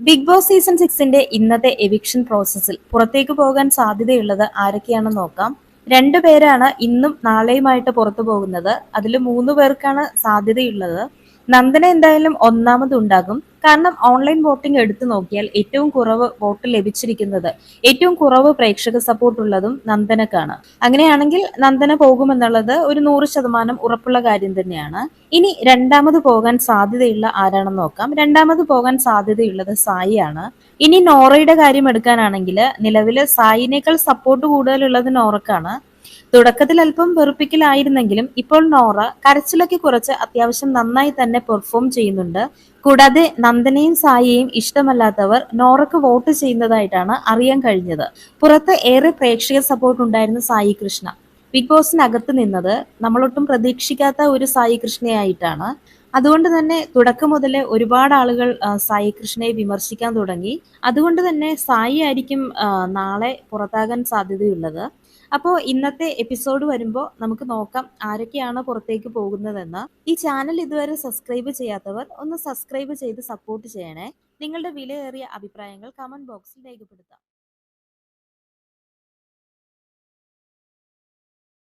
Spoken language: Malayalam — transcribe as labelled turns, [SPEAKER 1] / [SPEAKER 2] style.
[SPEAKER 1] ബിഗ് ബോസ് സീസൺ 6ന്റെ ഇന്നത്തെ എവിക്ഷൻ പ്രോസസ്സിൽ പുറത്തേക്ക് പോകാൻ സാധ്യതയുള്ളത് ആരൊക്കെയാണെന്ന് നോക്കാം. 2 പേരാണ് ഇന്നും നാളെയുമായിട്ട് പുറത്തു പോകുന്നത്. അതിൽ 3 പേർക്കാണ് സാധ്യതയുള്ളത്. നന്ദന എന്തായാലും ഒന്നാമതുണ്ടാകും. കാരണം ഓൺലൈൻ വോട്ടിംഗ് എടുത്തു നോക്കിയാൽ ഏറ്റവും കുറവ് വോട്ട് ലഭിച്ചിരിക്കുന്നത്, ഏറ്റവും കുറവ് പ്രേക്ഷക സപ്പോർട്ട് ഉള്ളതും നന്ദനക്കാണ്. അങ്ങനെയാണെങ്കിൽ നന്ദന പോകുമെന്നുള്ളത് ഒരു 100% ഉറപ്പുള്ള കാര്യം തന്നെയാണ്. ഇനി രണ്ടാമത് പോകാൻ സാധ്യതയുള്ള ആരാണെന്ന് നോക്കാം. രണ്ടാമത് പോകാൻ സാധ്യതയുള്ളത് സായിയാണ്. ഇനി നോറയുടെ കാര്യം എടുക്കാനാണെങ്കിൽ നിലവിൽ സായിനേക്കാൾ സപ്പോർട്ട് കൂടുതലുള്ളത് നോറക്കാണ്. തുടക്കത്തിൽ അല്പം വെറുപ്പിക്കലായിരുന്നെങ്കിലും ഇപ്പോൾ നോറ കരച്ചിലൊക്കെ കുറച്ച് അത്യാവശ്യം നന്നായി തന്നെ പെർഫോം ചെയ്യുന്നുണ്ട്. കൂടാതെ നന്ദനയും സായിയെയും ഇഷ്ടമല്ലാത്തവർ നോറക്ക് വോട്ട് ചെയ്യുന്നതായിട്ടാണ് അറിയാൻ കഴിഞ്ഞത്. പുറത്ത് ഏറെ പ്രേക്ഷക സപ്പോർട്ട് ഉണ്ടായിരുന്ന സായി കൃഷ്ണ ബിഗ് ബോസിനകത്ത് നിന്നത് നമ്മളൊട്ടും പ്രതീക്ഷിക്കാത്ത ഒരു സായി കൃഷ്ണയായിട്ടാണ്. അതുകൊണ്ട് തന്നെ തുടക്കം മുതലേ ഒരുപാട് ആളുകൾ സായി കൃഷ്ണയെ വിമർശിക്കാൻ തുടങ്ങി. അതുകൊണ്ട് തന്നെ സായി ആയിരിക്കും നാളെ പുറത്താകാൻ സാധ്യതയുള്ളത്. അപ്പോൾ ഇന്നത്തെ എപ്പിസോഡ് വരുമ്പോൾ നമുക്ക് നോക്കാം ആരൊക്കെയാണ് പുറത്തേക്ക് പോകുന്നതെന്ന്. ഈ ചാനൽ ഇതുവരെ സബ്സ്ക്രൈബ് ചെയ്യാത്തവർ ഒന്ന് സബ്സ്ക്രൈബ് ചെയ്ത് സപ്പോർട്ട് ചെയ്യണേ. നിങ്ങളുടെ വിലയേറിയ അഭിപ്രായങ്ങൾ കമന്റ് ബോക്സിൽ രേഖപ്പെടുത്താം.